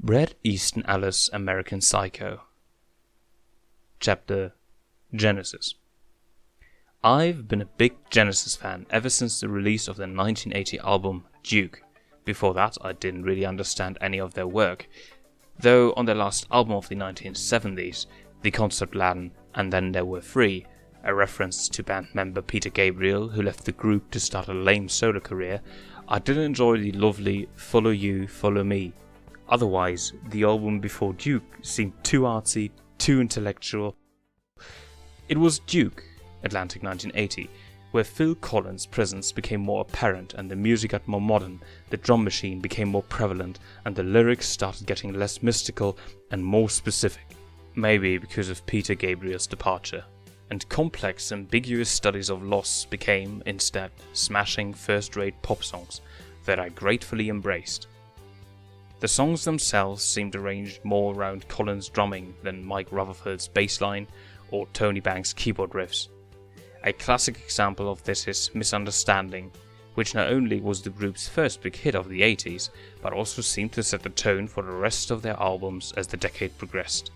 Bret Easton Ellis' American Psycho. Chapter Genesis. I've been a big Genesis fan ever since the release of their 1980 album Duke. Before that, I didn't really understand any of their work, though on their last album of the 1970s, The Concept Latin and Then There Were Three, a reference to band member Peter Gabriel, who left the group to start a lame solo career, I did enjoy the lovely Follow You, Follow Me. Otherwise, the album before Duke seemed too artsy, too intellectual. It was Duke, Atlantic 1980, where Phil Collins' presence became more apparent and the music got more modern, the drum machine became more prevalent, and the lyrics started getting less mystical and more specific. Maybe because of Peter Gabriel's departure. And complex, ambiguous studies of loss became, instead, smashing first-rate pop songs that I gratefully embraced. The songs themselves seemed arranged more around Collins' drumming than Mike Rutherford's bass line or Tony Banks' keyboard riffs. A classic example of this is Misunderstanding, which not only was the group's first big hit of the 80s, but also seemed to set the tone for the rest of their albums as the decade progressed.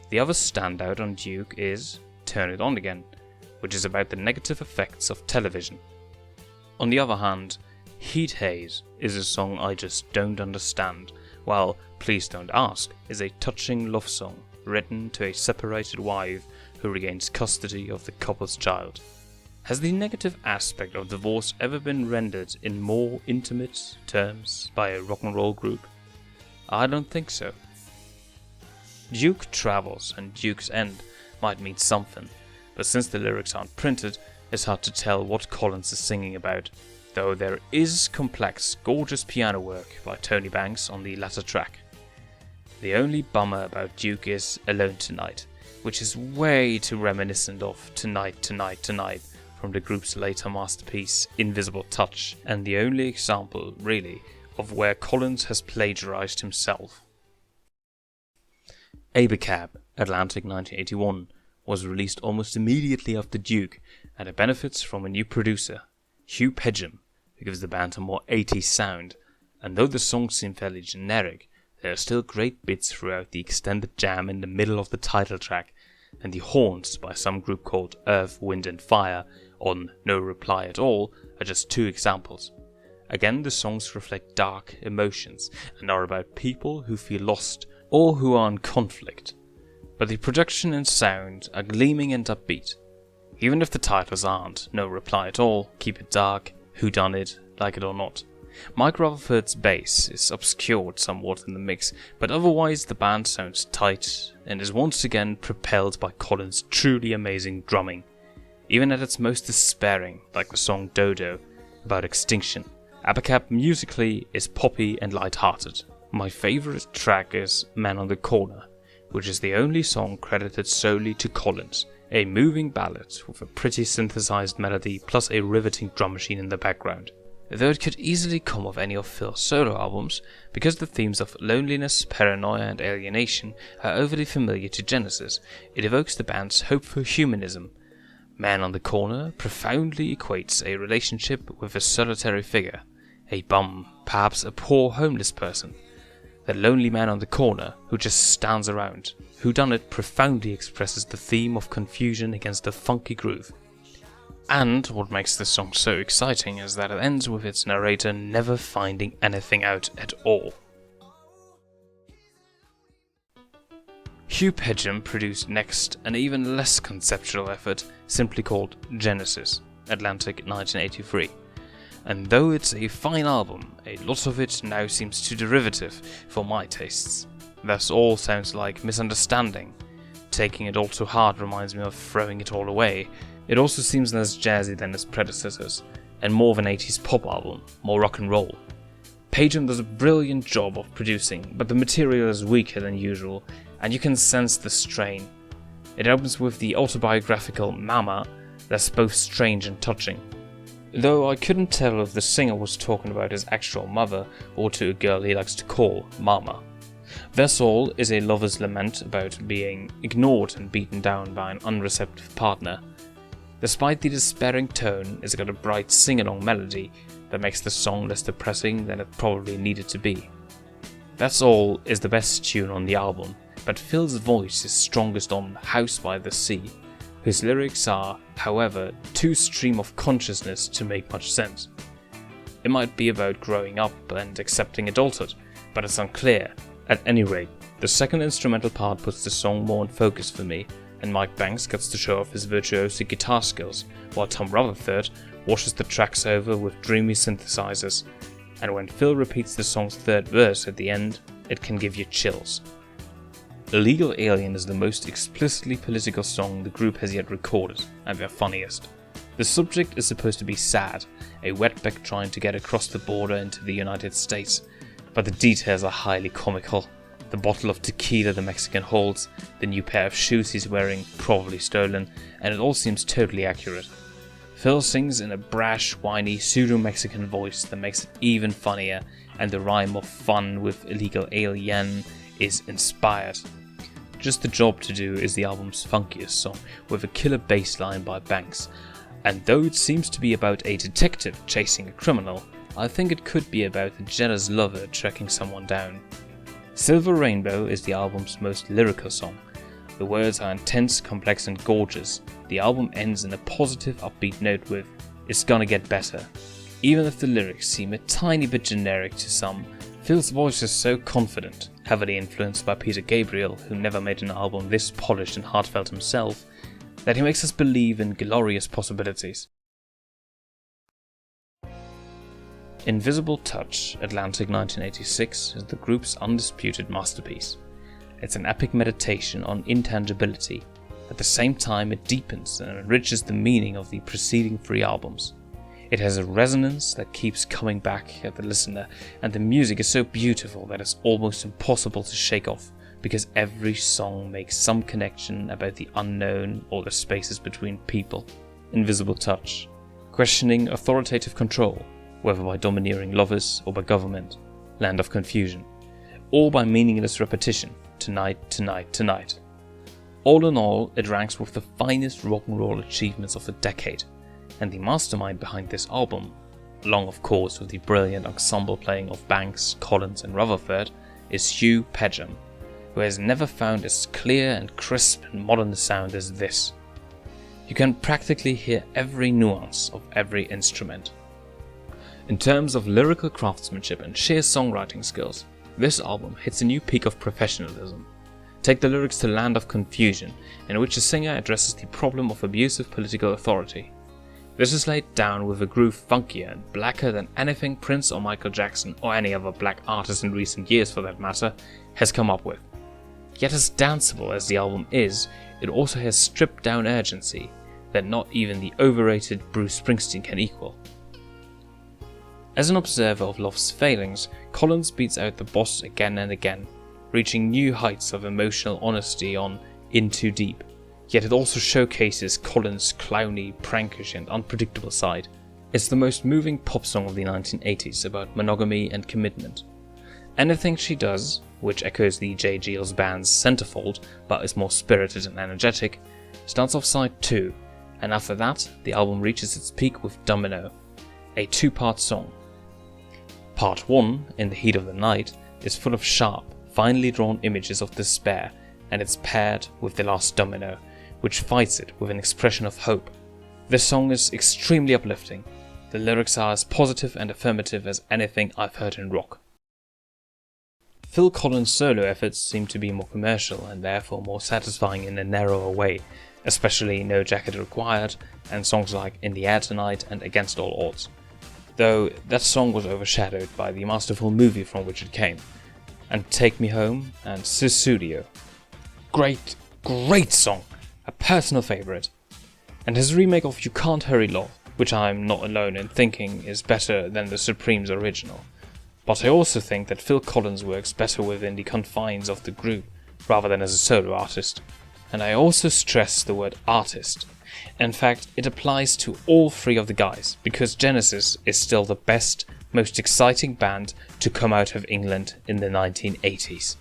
The other standout on Duke is Turn It On Again, which is about the negative effects of television. On the other hand, Heat Haze is a song I just don't understand, while Please Don't Ask is a touching love song written to a separated wife who regains custody of the couple's child. Has the negative aspect of divorce ever been rendered in more intimate terms by a rock and roll group? I don't think so. Duke Travels and Duke's End might mean something, but since the lyrics aren't printed, it's hard to tell what Collins is singing about, though there is complex, gorgeous piano work by Tony Banks on the latter track. The only bummer about Duke is Alone Tonight, which is way too reminiscent of Tonight, Tonight, Tonight from the group's later masterpiece Invisible Touch, and the only example, really, of where Collins has plagiarized himself. Abacab, Atlantic 1981, was released almost immediately after Duke, and it benefits from a new producer, Hugh Pedgham, who gives the band a more 80s sound, and though the songs seem fairly generic, there are still great bits throughout the extended jam in the middle of the title track, and the horns by some group called Earth, Wind and Fire on No Reply at All are just two examples. Again, the songs reflect dark emotions and are about people who feel lost or who are in conflict, but the production and sound are gleaming and upbeat. Even if the titles aren't No Reply at All, Keep It Dark, Whodunit, Like It or Not. Mike Rutherford's bass is obscured somewhat in the mix, but otherwise the band sounds tight and is once again propelled by Collins' truly amazing drumming, even at its most despairing, like the song Dodo, about extinction. Abacab musically is poppy and light-hearted. My favourite track is Man on the Corner, which is the only song credited solely to Collins, a moving ballad with a pretty synthesized melody plus a riveting drum machine in the background. Though it could easily come off any of Phil's solo albums, because the themes of loneliness, paranoia and alienation are overly familiar to Genesis, it evokes the band's hopeful humanism. Man on the Corner profoundly equates a relationship with a solitary figure, a bum, perhaps a poor homeless person. The lonely man on the corner who just stands around. Whodunit profoundly expresses the theme of confusion against a funky groove. And what makes this song so exciting is that it ends with its narrator never finding anything out at all. Hugh Pedgham produced next an even less conceptual effort, simply called Genesis, Atlantic 1983. And though it's a fine album, a lot of it now seems too derivative for my tastes. Thus all sounds like Misunderstanding. Taking it all too hard reminds me of Throwing It All Away. It also seems less jazzy than its predecessors, and more of an 80s pop album, more rock and roll. Pedgham does a brilliant job of producing, but the material is weaker than usual, and you can sense the strain. It opens with the autobiographical Mama that's both strange and touching. Though I couldn't tell if the singer was talking about his actual mother or to a girl he likes to call Mama. That's All is a lover's lament about being ignored and beaten down by an unreceptive partner. Despite the despairing tone, it's got a bright sing-along melody that makes the song less depressing than it probably needed to be. That's All is the best tune on the album, but Phil's voice is strongest on House by the Sea, whose lyrics are, however, too stream of consciousness to make much sense. It might be about growing up and accepting adulthood, but it's unclear. At any rate, the second instrumental part puts the song more in focus for me, and Mike Banks gets to show off his virtuosic guitar skills, while Tom Rutherford washes the tracks over with dreamy synthesizers, and when Phil repeats the song's third verse at the end, it can give you chills. Illegal Alien is the most explicitly political song the group has yet recorded, and their funniest. The subject is supposed to be sad, a wetback trying to get across the border into the United States, but the details are highly comical. The bottle of tequila the Mexican holds, the new pair of shoes he's wearing, probably stolen, and it all seems totally accurate. Phil sings in a brash, whiny, pseudo-Mexican voice that makes it even funnier, and the rhyme of fun with Illegal Alien is inspired. Just the Job to Do is the album's funkiest song, with a killer bass line by Banks, and though it seems to be about a detective chasing a criminal, I think it could be about a jealous lover tracking someone down. Silver Rainbow is the album's most lyrical song. The words are intense, complex and gorgeous. The album ends in a positive, upbeat note with, "It's gonna get better." Even if the lyrics seem a tiny bit generic to some, Phil's voice is so confident, heavily influenced by Peter Gabriel, who never made an album this polished and heartfelt himself, that he makes us believe in glorious possibilities. Invisible Touch, Atlantic 1986, is the group's undisputed masterpiece. It's an epic meditation on intangibility. At the same time, it deepens and enriches the meaning of the preceding three albums. It has a resonance that keeps coming back at the listener, and the music is so beautiful that it's almost impossible to shake off, because every song makes some connection about the unknown or the spaces between people. Invisible Touch, questioning authoritative control, whether by domineering lovers or by government. Land of Confusion, all by meaningless repetition, tonight, tonight, tonight. All in all, it ranks with the finest rock and roll achievements of the decade, and the mastermind behind this album, along of course with the brilliant ensemble playing of Banks, Collins and Rutherford, is Hugh Padgham, who has never found as clear and crisp and modern a sound as this. You can practically hear every nuance of every instrument. In terms of lyrical craftsmanship and sheer songwriting skills, this album hits a new peak of professionalism. Take the lyrics to Land of Confusion, in which a singer addresses the problem of abusive political authority. This is laid down with a groove funkier and blacker than anything Prince or Michael Jackson, or any other black artist in recent years for that matter, has come up with. Yet as danceable as the album is, it also has stripped down urgency that not even the overrated Bruce Springsteen can equal. As an observer of Love's failings, Collins beats out the boss again and again, reaching new heights of emotional honesty on In Too Deep, yet it also showcases Collins' clowny, prankish and unpredictable side. It's the most moving pop song of the 1980s about monogamy and commitment. Anything She Does, which echoes the J. Geils band's Centerfold but is more spirited and energetic, starts off side 2, and after that the album reaches its peak with Domino, a two-part song. Part 1, In the Heat of the Night, is full of sharp, finely drawn images of despair, and it's paired with The Last Domino, which fights it with an expression of hope. This song is extremely uplifting. The lyrics are as positive and affirmative as anything I've heard in rock. Phil Collins' solo efforts seem to be more commercial and therefore more satisfying in a narrower way, especially No Jacket Required and songs like In the Air Tonight and Against All Odds. Though that song was overshadowed by the masterful movie from which it came, and Take Me Home and Sussudio. Great song, a personal favourite. And his remake of You Can't Hurry Love, which I'm not alone in thinking is better than the Supremes' original. But I also think that Phil Collins works better within the confines of the group, rather than as a solo artist. And I also stress the word artist. In fact, it applies to all three of the guys, because Genesis is still the best, most exciting band to come out of England in the 1980s.